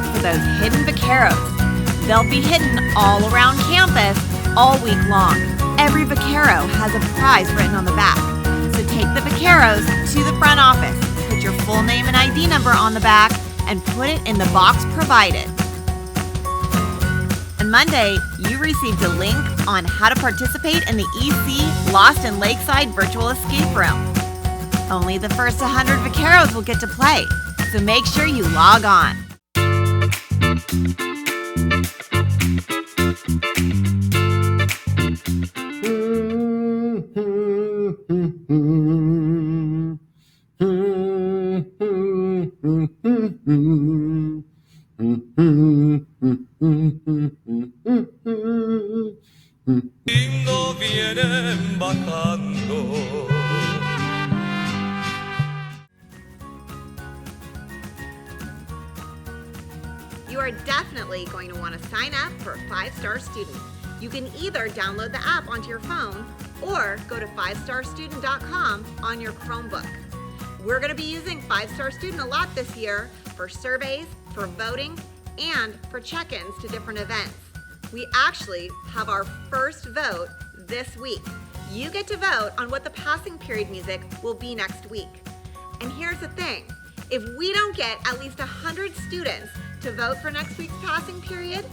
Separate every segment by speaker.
Speaker 1: out for those hidden vaqueros. They'll be hidden all around campus all week long. Every vaquero has a prize written on the back. So take the vaqueros to the front office, put your full name and ID number on the back, and put it in the box provided. On Monday, you received a link on how to participate in the EC Lost in Lakeside Virtual Escape Room. Only the first 100 vaqueros will get to play, so make sure you log on.
Speaker 2: Lindo vienen bajando.
Speaker 1: You are definitely going to want to sign up for 5-Star Student. You can either download the app onto your phone or go to 5starstudent.com on your Chromebook. We're going to be using 5-Star Student a lot this year for surveys, for voting, and for check-ins to different events. We actually have our first vote this week. You get to vote on what the passing period music will be next week. And here's the thing, if we don't get at least 100 students to vote for next week's passing period,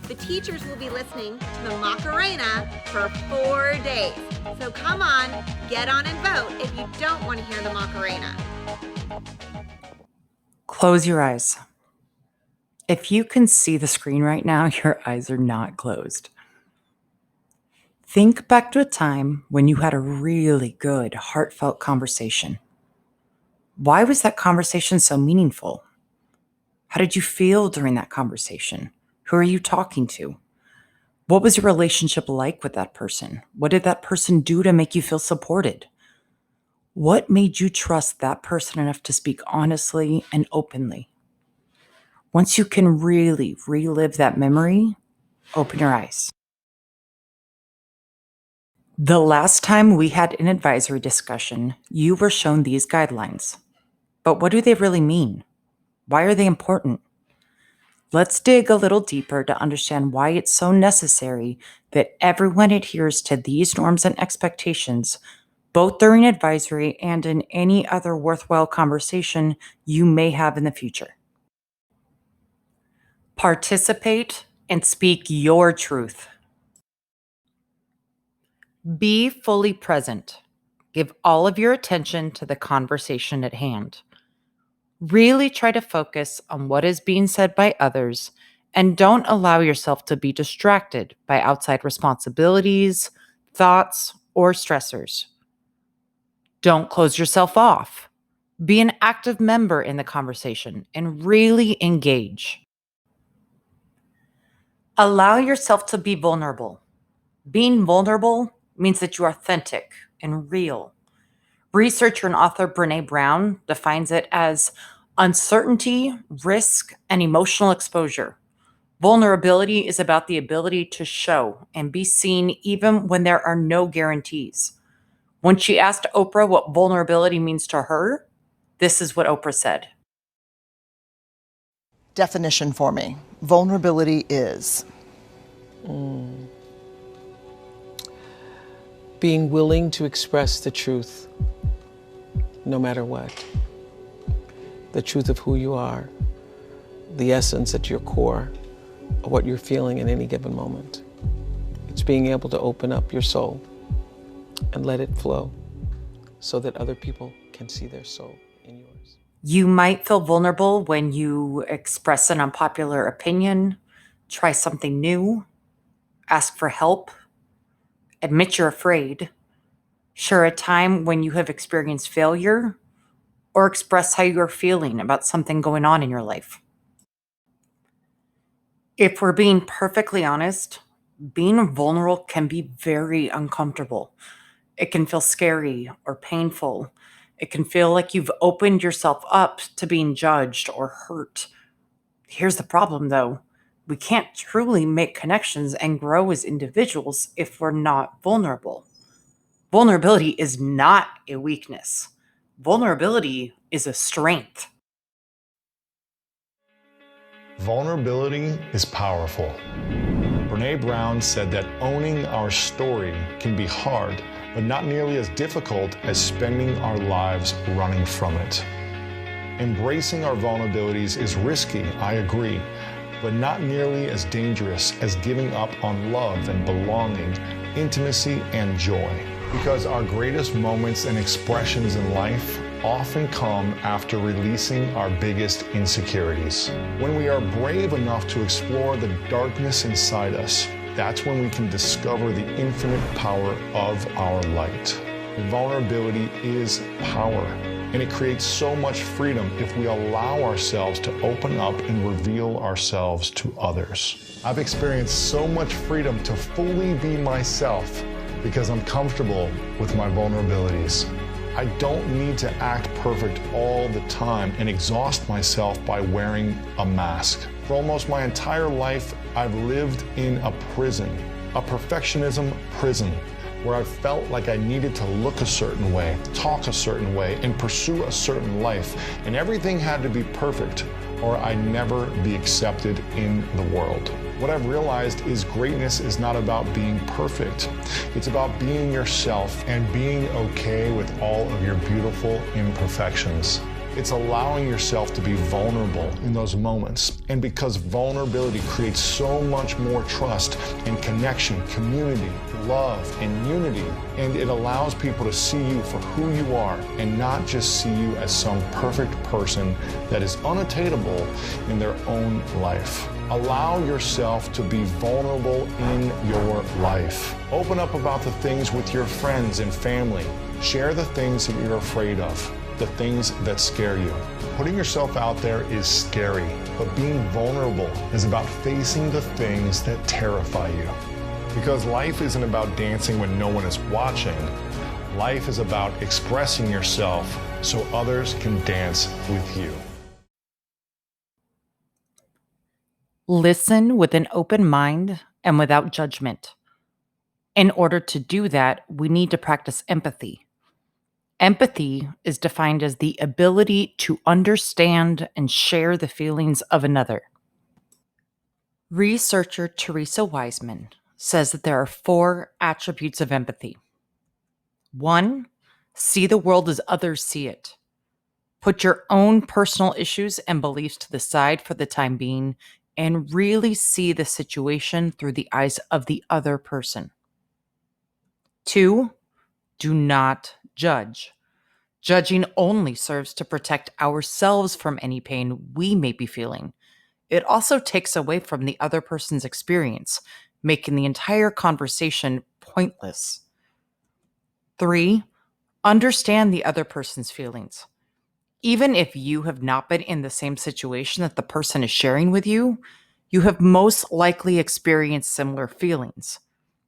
Speaker 1: the teachers will be listening to the Macarena for 4 days. So come on, get on and vote if you don't want to hear the Macarena.
Speaker 3: Close your eyes. If you can see the screen right now, your eyes are not closed. Think back to a time when you had a really good, heartfelt conversation. Why was that conversation so meaningful? How did you feel during that conversation? Who are you talking to? What was your relationship like with that person? What did that person do to make you feel supported? What made you trust that person enough to speak honestly and openly? Once you can really relive that memory, open your eyes. The last time we had an advisory discussion, you were shown these guidelines. But what do they really mean? Why are they important? Let's dig a little deeper to understand why it's so necessary that everyone adheres to these norms and expectations, both during advisory and in any other worthwhile conversation you may have in the future. Participate and speak your truth. Be fully present. Give all of your attention to the conversation at hand. Really try to focus on what is being said by others and don't allow yourself to be distracted by outside responsibilities, thoughts, or stressors. Don't close yourself off. Be an active member in the conversation and really engage. Allow yourself to be vulnerable. Being vulnerable means that you're authentic and real. Researcher and author Brené Brown defines it as uncertainty, risk, and emotional exposure. Vulnerability is about the ability to show and be seen even when there are no guarantees. When she asked Oprah what vulnerability means to her, this is what Oprah said.
Speaker 4: Definition for me. Vulnerability is
Speaker 5: being willing to express the truth, no matter what. The truth of who you are, the essence at your core of what you're feeling in any given moment. It's being able to open up your soul and let it flow so that other people can see their soul in yours.
Speaker 3: You might feel vulnerable when you express an unpopular opinion, try something new, ask for help, admit you're afraid, share a time when you have experienced failure, or express how you're feeling about something going on in your life. If we're being perfectly honest, being vulnerable can be very uncomfortable. It can feel scary or painful. It can feel like you've opened yourself up to being judged or hurt. Here's the problem, though. We can't truly make connections and grow as individuals if we're not vulnerable. Vulnerability is not a weakness. Vulnerability is a strength.
Speaker 6: Vulnerability is powerful. Brene Brown said that owning our story can be hard, but not nearly as difficult as spending our lives running from it. Embracing our vulnerabilities is risky, I agree, but not nearly as dangerous as giving up on love and belonging, intimacy and joy. Because our greatest moments and expressions in life often come after releasing our biggest insecurities. When we are brave enough to explore the darkness inside us, that's when we can discover the infinite power of our light. Vulnerability is power, and it creates so much freedom if we allow ourselves to open up and reveal ourselves to others. I've experienced so much freedom to fully be myself because I'm comfortable with my vulnerabilities. I don't need to act perfect all the time and exhaust myself by wearing a mask. For almost my entire life, I've lived in a prison, a perfectionism prison, where I felt like I needed to look a certain way, talk a certain way, and pursue a certain life, and everything had to be perfect, or I'd never be accepted in the world. What I've realized is greatness is not about being perfect. It's about being yourself and being okay with all of your beautiful imperfections. It's allowing yourself to be vulnerable in those moments. And because vulnerability creates so much more trust and connection, community, love, and unity, and it allows people to see you for who you are and not just see you as some perfect person that is unattainable in their own life. Allow yourself to be vulnerable in your life. Open up about the things with your friends and family. Share the things that you're afraid of, the things that scare you. Putting yourself out there is scary, but being vulnerable is about facing the things that terrify you. Because life isn't about dancing when no one is watching. Life is about expressing yourself so others can dance with you.
Speaker 3: Listen with an open mind and without judgment. In order to do that, we need to practice empathy. Empathy is defined as the ability to understand and share the feelings of another. Researcher Teresa Wiseman says that there are 4 attributes of empathy. 1, see the world as others see it. Put your own personal issues and beliefs to the side for the time being and really see the situation through the eyes of the other person. 2, do not judge. Judging only serves to protect ourselves from any pain we may be feeling. It also takes away from the other person's experience, making the entire conversation pointless. 3, understand the other person's feelings. Even if you have not been in the same situation that the person is sharing with you, you have most likely experienced similar feelings.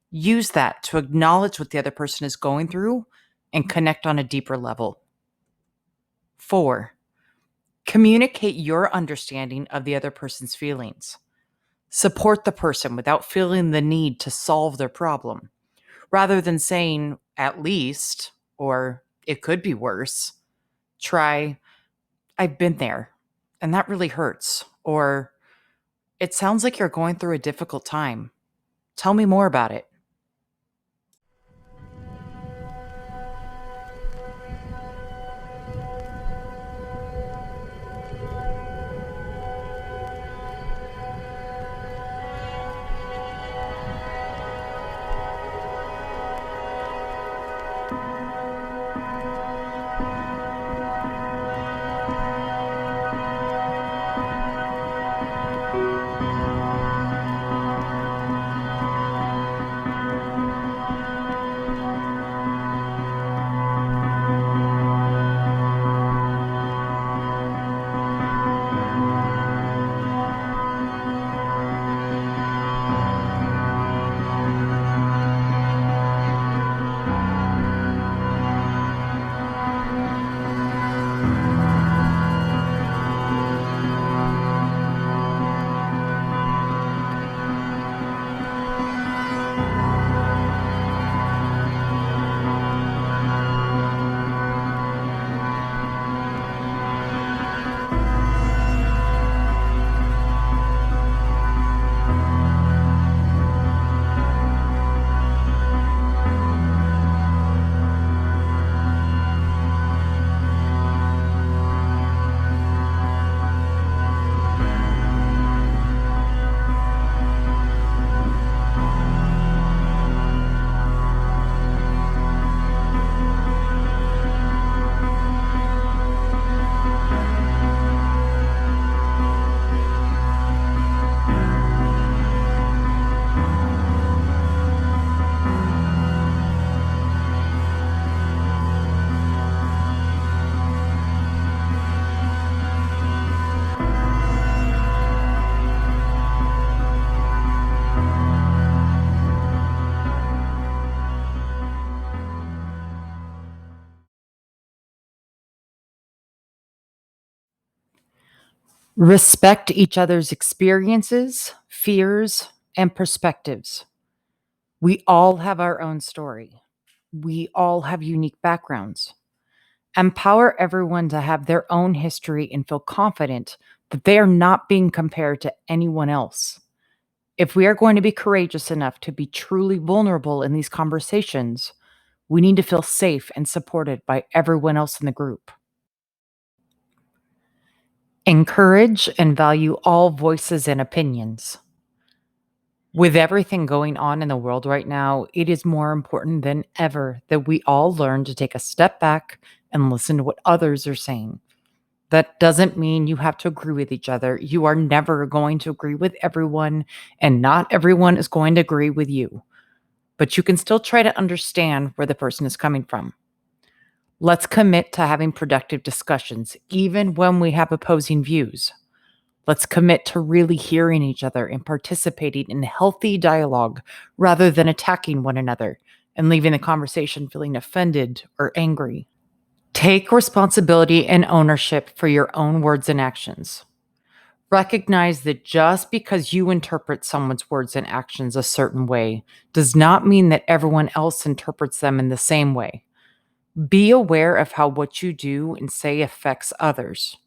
Speaker 3: Use that to acknowledge what the other person is going through and connect on a deeper level. 4, communicate your understanding of the other person's feelings. Support the person without feeling the need to solve their problem. Rather than saying, at least, or it could be worse, try, I've been there, and that really hurts. Or, it sounds like you're going through a difficult time. Tell me more about it. Respect each other's experiences, fears, and perspectives. We all have our own story. We all have unique backgrounds. Empower everyone to have their own history and feel confident that they are not being compared to anyone else. If we are going to be courageous enough to be truly vulnerable in these conversations, we need to feel safe and supported by everyone else in the group. Encourage and value all voices and opinions. With everything going on in the world right now, it is more important than ever that we all learn to take a step back and listen to what others are saying. That doesn't mean you have to agree with each other. You are never going to agree with everyone, and not everyone is going to agree with you. But you can still try to understand where the person is coming from. Let's commit to having productive discussions, even when we have opposing views. Let's commit to really hearing each other and participating in healthy dialogue rather than attacking one another and leaving the conversation feeling offended or angry. Take responsibility and ownership for your own words and actions. Recognize that just because you interpret someone's words and actions a certain way does not mean that everyone else interprets them in the same way. Be aware of how what you do and say affects others.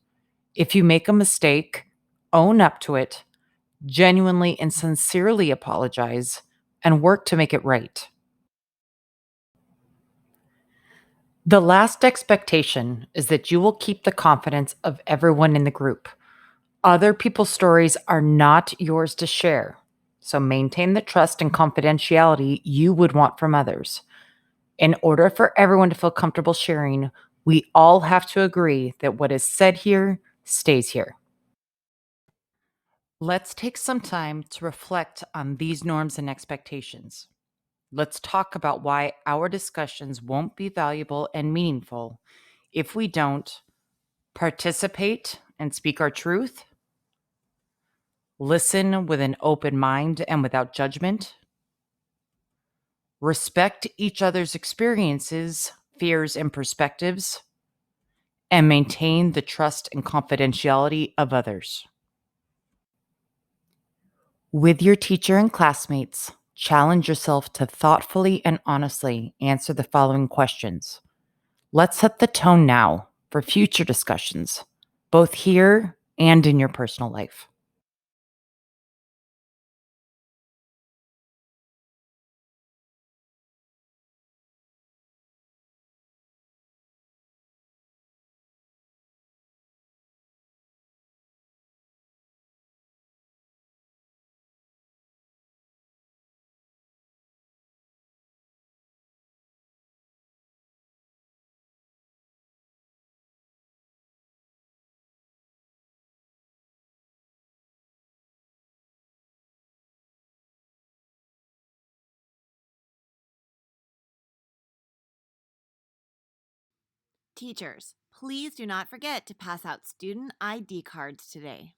Speaker 3: If you make a mistake, own up to it, genuinely and sincerely apologize, and work to make it right. The last expectation is that you will keep the confidence of everyone in the group. Other people's stories are not yours to share, so maintain the trust and confidentiality you would want from others. In order for everyone to feel comfortable sharing, we all have to agree that what is said here stays here. Let's take some time to reflect on these norms and expectations. Let's talk about why our discussions won't be valuable and meaningful if we don't participate and speak our truth, listen with an open mind and without judgment, respect each other's experiences, fears, and perspectives, and maintain the trust and confidentiality of others. With your teacher and classmates, challenge yourself to thoughtfully and honestly answer the following questions. Let's set the tone now for future discussions, both here and in your personal life.
Speaker 1: Teachers, please do not forget to pass out student ID cards today.